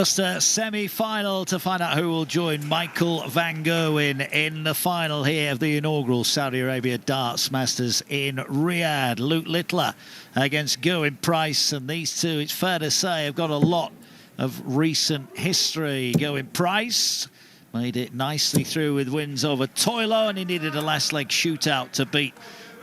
Just a semi-final to find out who will join Michael van Gerwyn in the final here of the inaugural Saudi Arabia Darts Masters in Riyadh. Luke Littler against Gerwyn Price, and these two, it's fair to say, have got a lot of recent history. Gerwyn Price made it nicely through with wins over Toilo, and he needed a last leg shootout to beat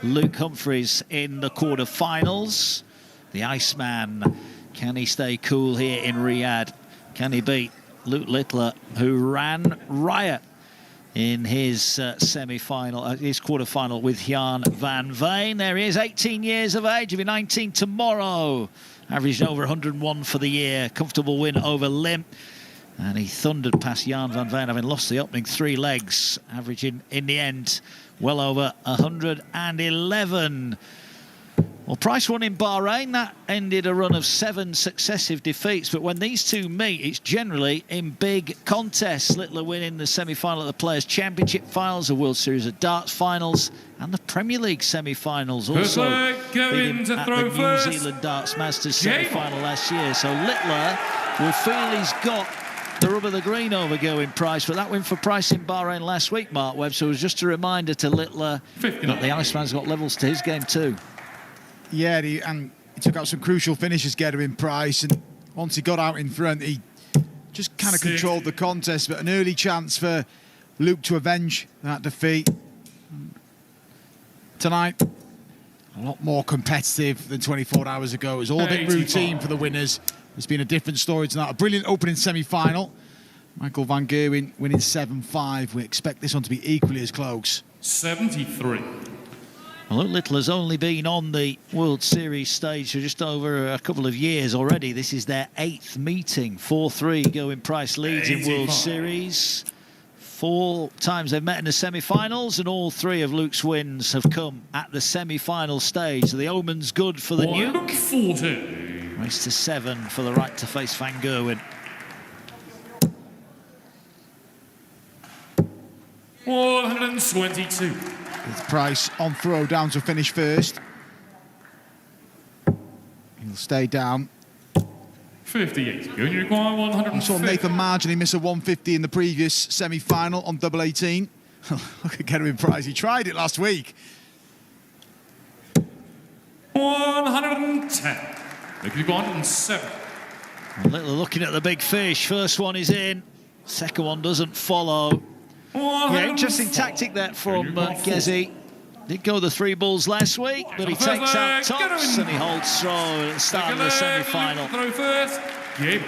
Luke Humphries in the quarter-finals. The Iceman, can he stay cool here in Riyadh? Can he beat Luke Littler, who ran riot in his semi-final, his quarter-final with Jan van Veen? There he is, 18 years of age. He'll be 19 tomorrow. Averaged over 101 for the year. Comfortable win over Lim. And he thundered past Jan van Veen, having lost the opening 3 legs, averaging in the end well over 111. Well, Price won in Bahrain. That ended a run of 7 successive defeats. But when these two meet, it's generally in big contests. Littler winning the semi-final of the Players' Championship finals, the World Series of Darts finals, and the Premier League semi-finals. Also beating at the New Zealand Darts Masters semi-final last year. So Littler will feel he's got the rub of the green over Gerwyn Price, but that win for Price in Bahrain last week, Mark Webb, so it was just a reminder to Littler that the Iceman's got levels to his game too. Yeah, and he took out some crucial finishes, Gerwyn Price, and once he got out in front, he just kind of controlled the contest, but an early chance for Luke to avenge that defeat. Tonight, a lot more competitive than 24 hours ago. It was all a bit routine for the winners. It's been a different story tonight. A brilliant opening semi-final. Michael van Gerwyn winning 7-5. We expect this one to be equally as close. 73. Well, Luke Littler's only been on the World Series stage for just over a couple of years already. This is their 8th meeting. 4-3, Gerwyn Price leads 85. In World Series. 4 times they've met in the semi-finals, and all 3 of Luke's wins have come at the semi-final stage. So the omen's good for the Nuke. 40. Race to 7 for the right to face van Gerwyn. 122. With Price on throw down to finish first. He'll stay down. 58. You only require 150. We saw Nathan marginally miss a 150 in the previous semi-final on double 18. Look at Gerwyn Price. He tried it last week. 110. Making 107. Littler looking at the big fish. First one is in. Second one doesn't follow. Yeah, interesting tactic there from Gezi. Did go the 3 balls last week, but he takes out tops and he holds throw at the start of the semi-final. I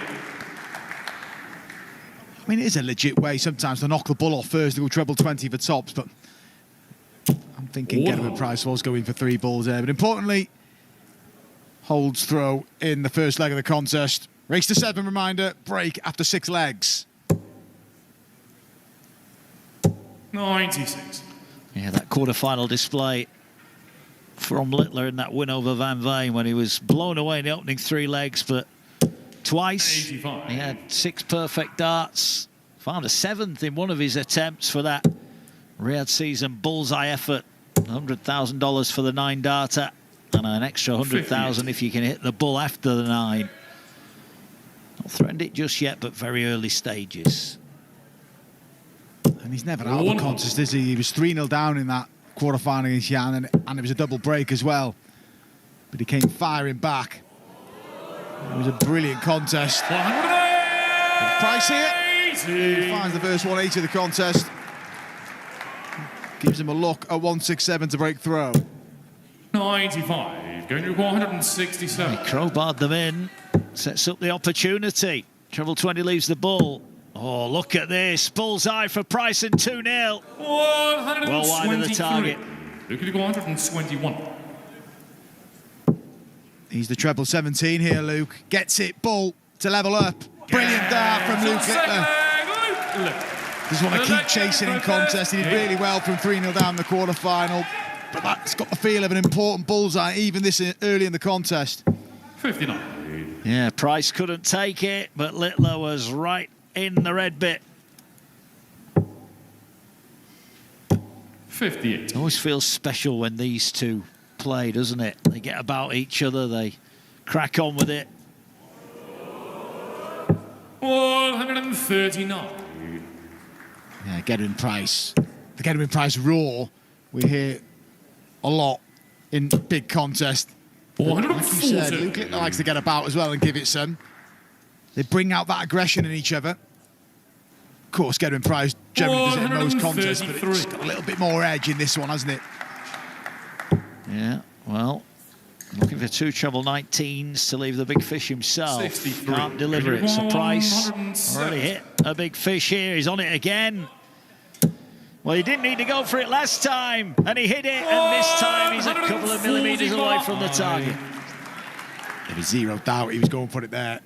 mean, it is a legit way sometimes to knock the ball off first and go treble 20 for tops, but I'm thinking Gerwyn Price was going for 3 balls there. But importantly, holds throw in the first leg of the contest. Race to 7, reminder, break after 6 legs. 96. Yeah, that quarter-final display from Littler in that win over Van Veen when he was blown away in the opening 3 legs, but twice 85. He had 6 perfect darts, found a 7th in one of his attempts for that Riyadh season bullseye effort. $100,000 for the 9-darter and an extra 100,000 if you can hit the bull after the 9. Not threatened it just yet, but very early stages. And he's never out of the contest, is he? He was 3-0 down in that quarter-final against Jan, and it was a double break as well. But he came firing back. It was a brilliant contest. Price here. He finds the first 180 of the contest. Gives him a look at 167 to break throw. 95, going to 167. He crowbarred them in, sets up the opportunity. Treble 20 leaves the ball. Oh, look at this. Bullseye for Price and 2-0. Well wide of the target. Looking to go 121. He's the treble 17 here, Luke. Gets it, bull to level up. Brilliant dart from Luke Littler. Just want to keep chasing in contest. He did really well from 3-0 down the quarter-final. But that's got the feel of an important bullseye, even this early in the contest. 59. Yeah, Price couldn't take it, but Littler was right in the red bit. 58. It always feels special when these two play, doesn't it? They get about each other, they crack on with it. 139. Yeah, Gerwyn Price. The Gerwyn Price roar we hear a lot in big contests. Like you said, Luke Littler likes to get about as well and give it some. They bring out that aggression in each other. Of course, Gerwyn Price generally does it in most contests, but it's got a little bit more edge in this one, hasn't it? Yeah, well, looking for two treble 19s to leave the big fish himself. 63. Can't deliver it. So Price 107. already hit a big fish here. He's on it again. Well, he didn't need to go for it last time, and he hit it, and this time he's a couple of millimetres away from the target. There was zero doubt he was going for it there.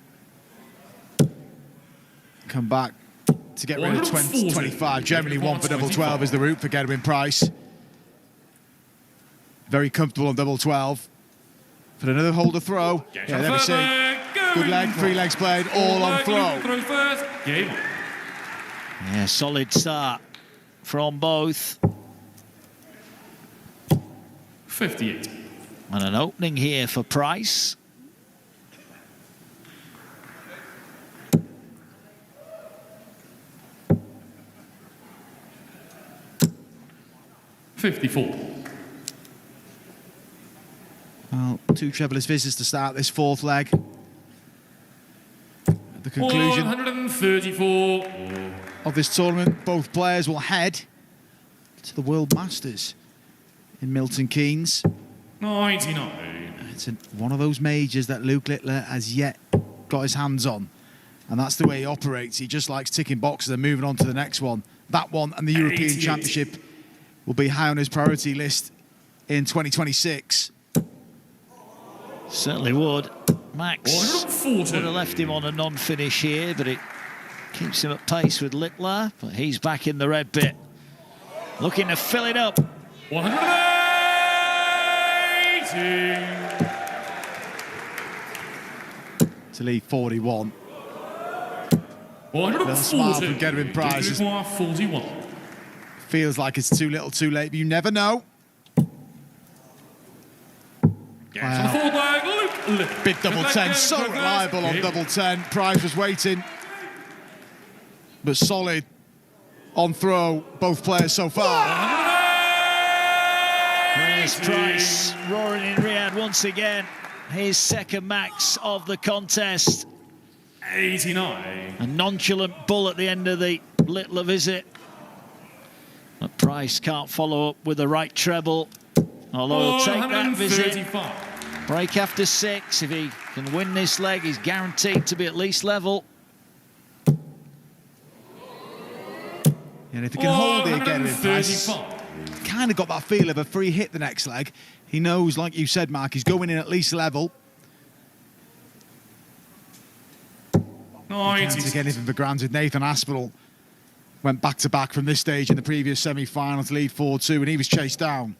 Come back to get rid of 25. Generally, 1 for double 12 is the route for Gerwyn Price. Very comfortable on double 12. For another holder throw. Yeah, there we see. Good leg, 3 legs played, all on throw. Yeah, solid start from both. 58. And an opening here for Price. Well, 2 trebleless visitors to start this 4th leg. At the conclusion 134. of this tournament, both players will head to the World Masters in Milton Keynes. 99. It's one of those majors that Luke Littler has yet got his hands on. And that's the way he operates. He just likes ticking boxes and moving on to the next one. That one and the European 88. Championship will be high on his priority list in 2026. Certainly would. Max 140. would have left him on a non-finish here, but it keeps him at pace with Littler. But he's back in the red bit, looking to fill it up. 180. To lead 41. 140. Little smile from Gerwyn Price. 41. Feels like it's too little too late, but you never know. Big double 10, so reliable on double 10. Price was waiting, but solid on throw, both players so far. There's Price roaring in Riyadh once again. His second max of the contest. 89. A nonchalant bull at the end of the Littler visit. But Price can't follow up with the right treble. Although he'll take that visit. Break after 6. If he can win this leg, he's guaranteed to be at least level. And if he can hold it again, Price kind of got that feel of a free hit the next leg. He knows, like you said, Mark, he's going in at least level. Can't take anything for granted. Nathan Aspinall went back-to-back from this stage in the previous semi-final to lead 4-2, and he was chased down.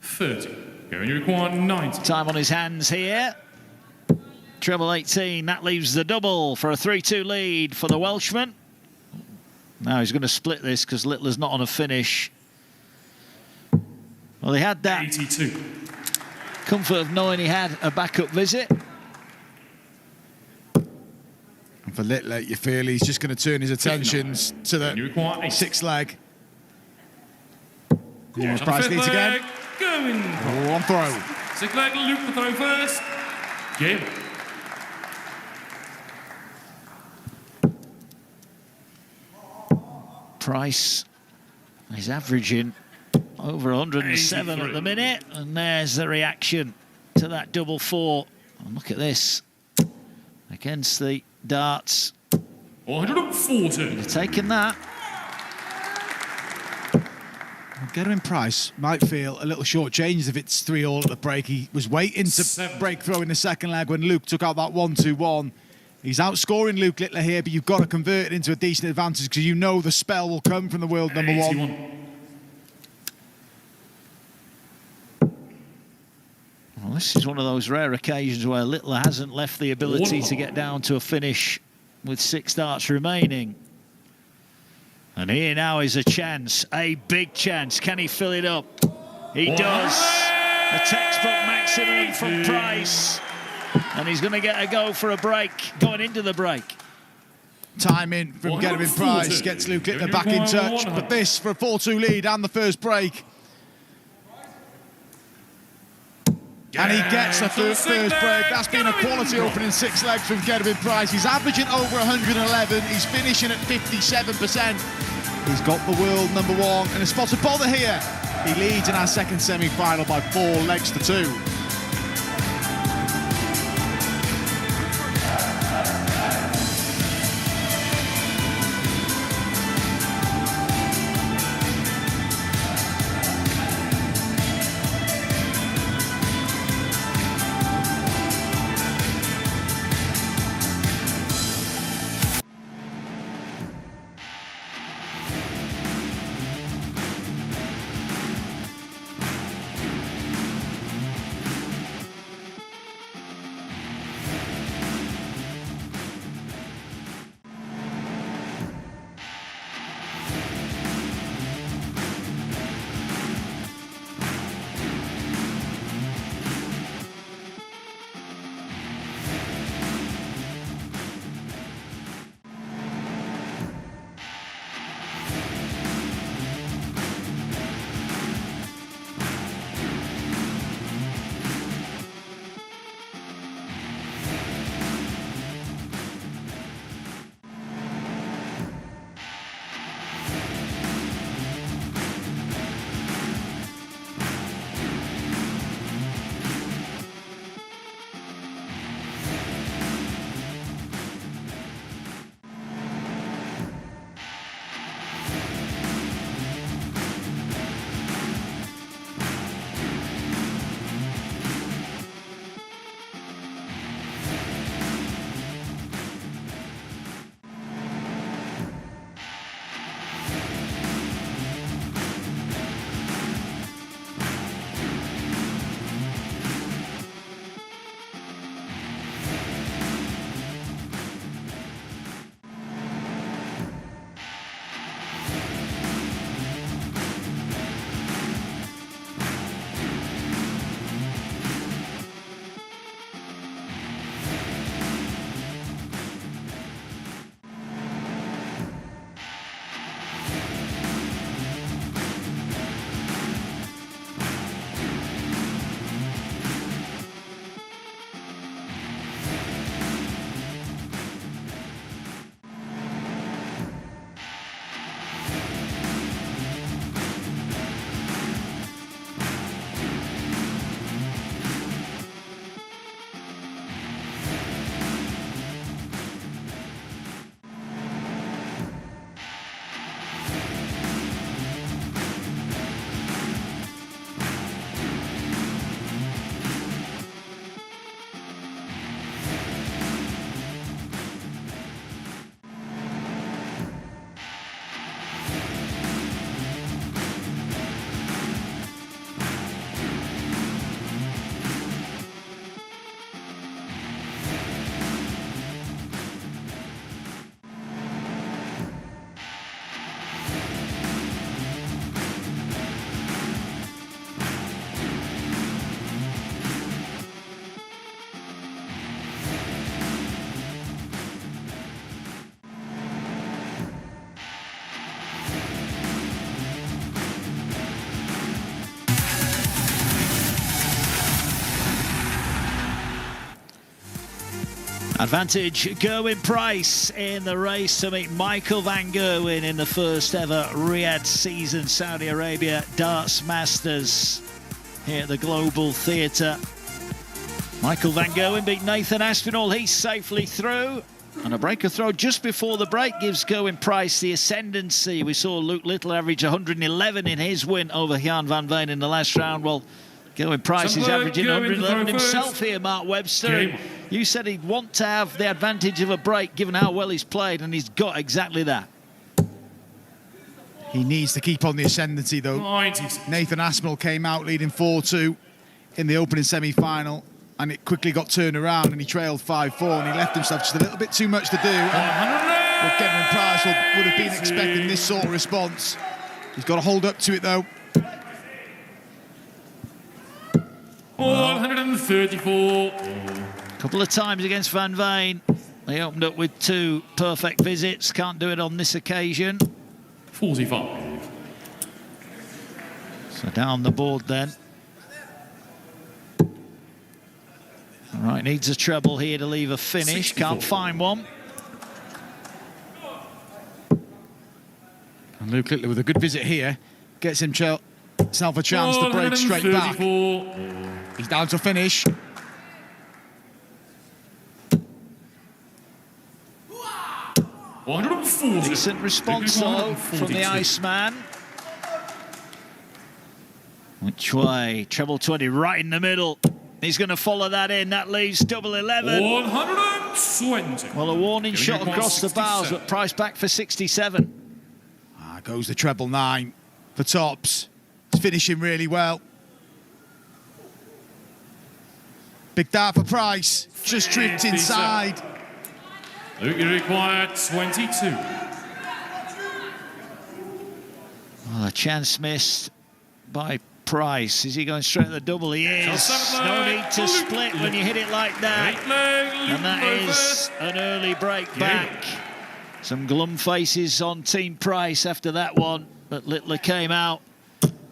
30. Going to require 90. Time on his hands here. Treble 18, that leaves the double for a 3-2 lead for the Welshman. Now he's going to split this because Littler's not on a finish. Well, he had that 82. comfort of knowing he had a backup visit. And for Littler, you feel he's just going to turn his attentions to the 6th leg. Yeah, Price leads again. Going. On throw. 6th leg, Luke the throw first. Game. Price is averaging over 107 83. at the minute, and there's the reaction to that double 4. And look at this against the darts. 140. He's taken that. Gerwyn Price might feel a little short-changed if it's 3-all at the break. He was waiting to break through in the second leg when Luke took out that 1-2-1. He's outscoring Luke Littler here, but you've got to convert it into a decent advantage because you know the spell will come from the world number 1. Well, this is one of those rare occasions where Littler hasn't left the ability to get down to a finish with 6 darts remaining. And here now is a chance, a big chance. Can he fill it up? He does. A textbook maximum from Price. And he's going to get a go for a break, going into the break. Time in from Gerwyn Price, gets Luke Littler back in touch. But this for a 4-2 lead and the first break. And he gets the first break. That's been a quality opening 6 legs from Gerwyn Price. He's averaging over 111. He's finishing at 57%. He's got the world number 1 and a spot of bother here. He leads in our second semi-final by 4 legs to 2. Advantage Gerwyn Price in the race to meet Michael van Gerwen in the first ever Riyadh season Saudi Arabia Darts Masters here at the Global Theatre. Michael van Gerwen beat Nathan Aspinall. He's safely through. And a breaker throw just before the break gives Gerwyn Price the ascendancy. We saw Luke Littler average 111 in his win over Jan van Veen in the last round. Well, Gerwyn Price is averaging 111 himself here, Mark Webster. You said he'd want to have the advantage of a break given how well he's played, and he's got exactly that. He needs to keep on the ascendancy, though. Nathan Aspinall came out leading 4-2 in the opening semi-final, and it quickly got turned around, and he trailed 5-4, and he left himself just a little bit too much to do. Well, Gerwyn Price would have been expecting this sort of response. He's got to hold up to it, though. 134. Couple of times against Van Veen. They opened up with 2 perfect visits. Can't do it on this occasion. 45. So down the board then. All right, needs a treble here to leave a finish. 64. Can't find one. And Luke Littler with a good visit here. Gets himself a chance to break straight back. He's down to finish. Decent response though from the Iceman. Which way? Treble 20 right in the middle. He's going to follow that in. That leaves double 11. 120. Well, a warning shot across the bows, but price back for 67. Goes the treble 9 for Tops. He's finishing really well. Big dart for Price. Just tripped inside. Luke, you require 22. Well, a chance missed by Price. Is he going straight to the double? He is. No need to split when you hit it like that. And that is an early break back. Some glum faces on Team Price after that one, but Littler came out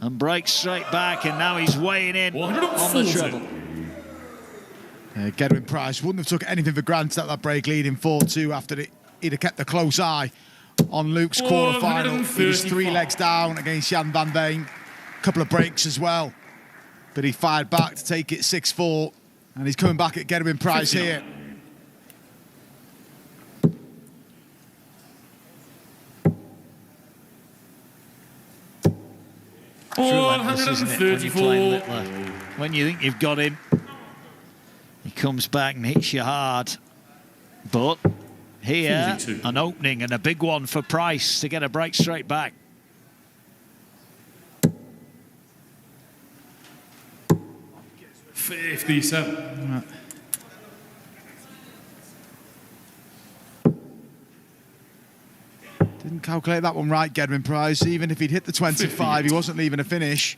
and breaks straight back, and now he's weighing in on the treble. Gerwyn Price wouldn't have took anything for granted at that break, leading 4-2 after he'd have kept a close eye on Luke's quarter-final. He was 3 legs down against Jan van Veen. A couple of breaks as well, but he fired back to take it 6-4, and he's coming back at Gerwyn Price 50. Here. Relentless, isn't it, when you're playing Littler? When you think you've got him, he comes back and hits you hard. But here, 42. An opening and a big one for Price to get a break straight back. $57. Didn't calculate that one right, Gerwyn Price. Even if he'd hit the 25, he wasn't leaving a finish.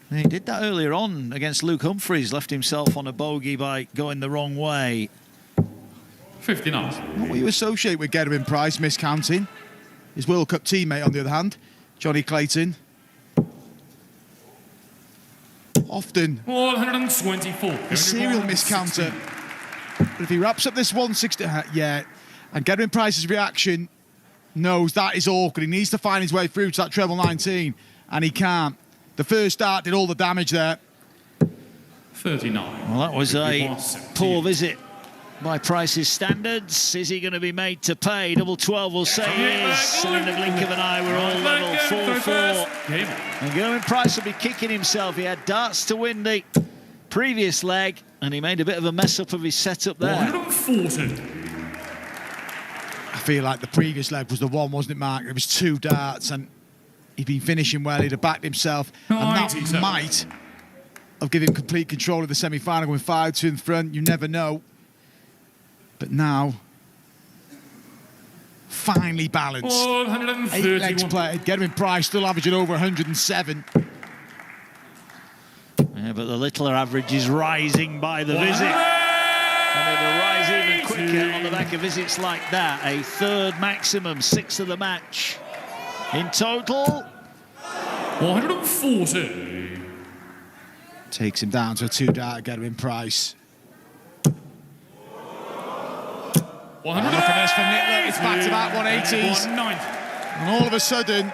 And he did that earlier on against Luke Humphries, left himself on a bogey by going the wrong way. 59. What will you associate with Gerwyn Price miscounting? His World Cup teammate, on the other hand, Johnny Clayton. Often 124. A serial miscounter. But if he wraps up this 160, yeah, and Gerwyn Price's reaction knows that is awkward. He needs to find his way through to that treble 19, and he can't. The first start did all the damage there. 39. Well, that was a poor visit by Price's standards. Is he going to be made to pay? Double 12 will say he is. And in the blink of an eye, we're all level 4-4. And Gerwyn Price will be kicking himself. He had darts to win the previous leg, and he made a bit of a mess up of his setup there. 140. I feel like the previous leg was the one, wasn't it, Mark? It was 2 darts, and he'd been finishing well. He'd have backed himself, and that might have given him complete control of the semi-final, going 5-2 in front. You never know. But now, finely balanced. 8 legs played. Gerwyn Price still averaging over 107. Yeah, but the Littler average is rising by the visit. And it'll rise even quicker on the back of visits like that. A third maximum, 6 of the match. In total, 140. Takes him down to a 2-dart Gerwyn Price. Look at this from Littler. It's back-to-back 180s. And all of a sudden,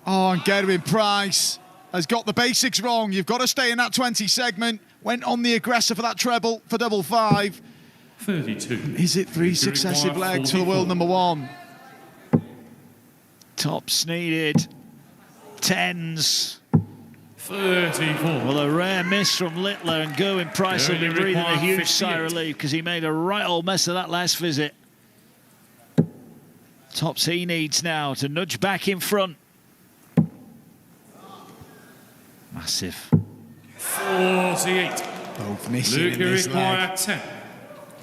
and Gerwyn Price has got the basics wrong. You've got to stay in that 20 segment. Went on the aggressor for that treble for double 5. 32. Is it 3 successive legs for the world number 1? Tops needed. 10s. 34. Well, a rare miss from Littler, and Gerwyn Price will be breathing a huge sigh of relief because he made a right old mess of that last visit. Tops he needs now to nudge back in front. Massive. 48. Both missing Luke, in this leg. 10.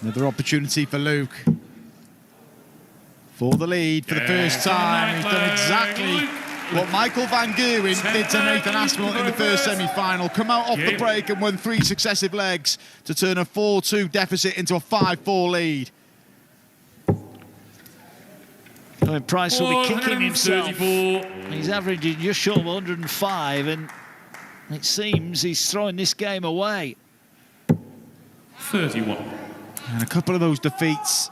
Another opportunity for Luke. For the lead for the first time. He's done exactly What Michael Van Gerwen did to Nathan Aspinall in the first semi-final, come out off the break and won 3 successive legs to turn a 4-2 deficit into a 5-4 lead. Price will be kicking himself. He's averaging just short of 105, and it seems he's throwing this game away. 31. And a couple of those defeats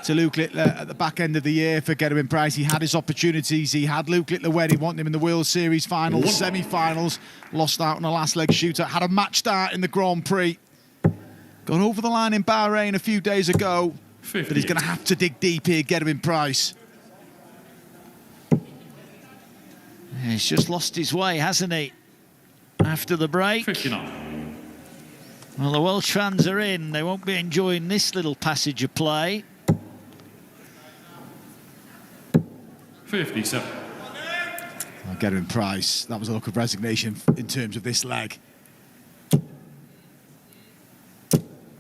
to Luke Littler at the back end of the year for Gerwyn Price. He had his opportunities. He had Luke Littler where he wanted him in the World Series finals, semi-finals, lost out on a last leg shooter, had a match start in the Grand Prix. Got over the line in Bahrain a few days ago, 58. but he's going to have to dig deep here, Gerwyn Price. He's just lost his way, hasn't he? After the break. 59. Well, the Welsh fans are in. They won't be enjoying this little passage of play. 57. Well, Gerwyn Price, that was a look of resignation in terms of this leg.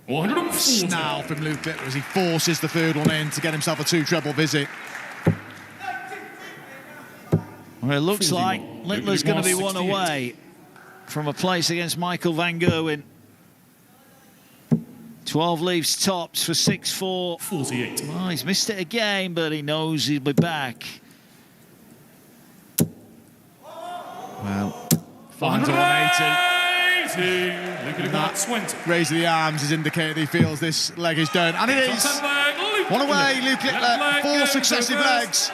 140. Snarl from Luke Littler as he forces the third one in to get himself a 2-treble visit. Well, it looks 41. like Littler's going to be one away from a place against Michael Van Gerwen. 12 leaves tops for 6-4. 48. Well, he's missed it again, but he knows he'll be back. Well, finds a 180. Look at that. 20. Raise of the arms has indicated he feels this leg is done. And it is. One away, Luke Littler. 4 successive legs.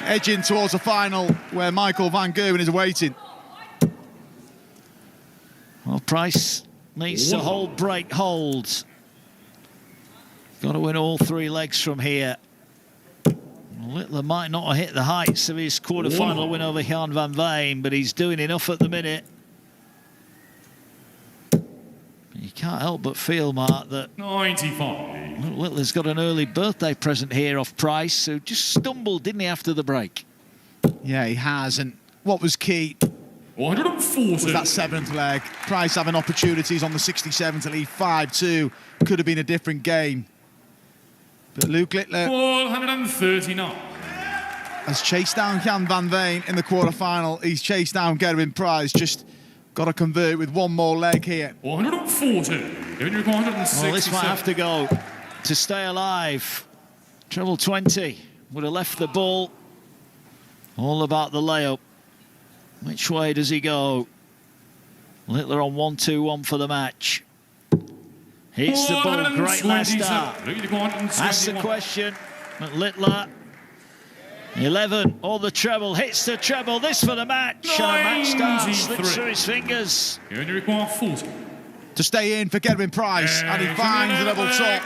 Edging towards a final where Michael Van Gerwen is awaiting. Well, Price needs to hold, break, hold. Got to win all 3 legs from here. Littler might not have hit the heights of his quarter-final win over Jan van Veen, but he's doing enough at the minute. You can't help but feel, Mark, that 95. Littler's got an early birthday present here off Price, who just stumbled, didn't he, after the break? Yeah, he has. And what was key 140. was that 7th leg. Price having opportunities on the 67 to lead 5-2. Could have been a different game. But Luke Littler 139. has chased down Jan van Veen in the quarter-final. He's chased down Gerwyn Price. Just got to convert with one more leg here. 140. Well, this might have to go to stay alive. Treble 20 would have left the ball. All about the layup. Which way does he go? Littler on 1-2-1 for the match. Hits the ball, great last start. That's the question. But Littler, 11, all the treble, hits the treble. This for the match. Match start, slips through his fingers. You only require 40. To stay in for Gerwyn Price, and he finds the double top.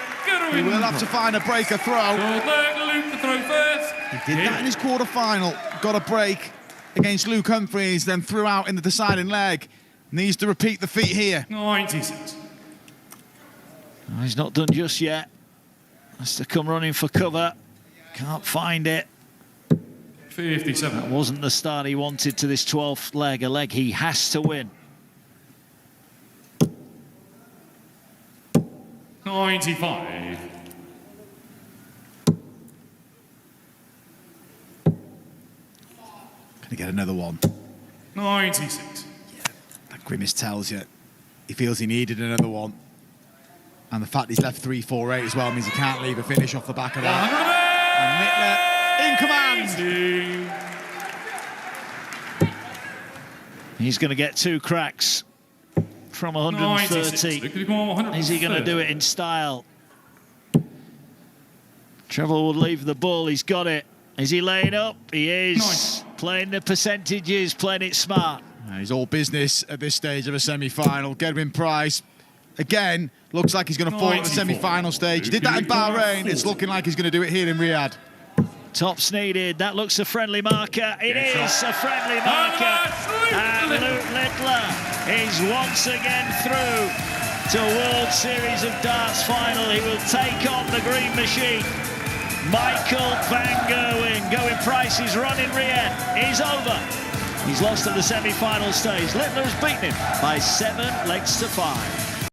He will have to find a breaker throw. He did that in his quarter-final. Got a break against Luke Humphries, then threw out in the deciding leg. Needs to repeat the feat here. 96. Oh, he's not done just yet. Has to come running for cover. Can't find it. 57. That wasn't the start he wanted to this 12th leg, a leg he has to win. 95. Gonna get another one. 96. That grimace tells you he feels he needed another one. And the fact he's left 3-4-8 as well means he can't leave a finish off the back of that. And Littler in command. He's going to get 2 cracks from 130. Is he going to do it in style? Trevor will leave the ball. He's got it. Is he laying up? He is. Nice. Playing the percentages, playing it smart. He's all business at this stage of a semi-final. Gerwyn Price, again, looks like he's going to fall at the semi-final stage. He did that in Bahrain. It's looking like he's going to do it here in Riyadh. Tops needed. That looks a friendly marker. It is a friendly marker. And Luke Littler is once again through to World Series of Darts final. He will take on the green machine. Michael Van Gerwen. Gerwyn Price's run in Riyadh is over. He's lost at the semi-final stage. Littler has beaten him by 7 legs to 5.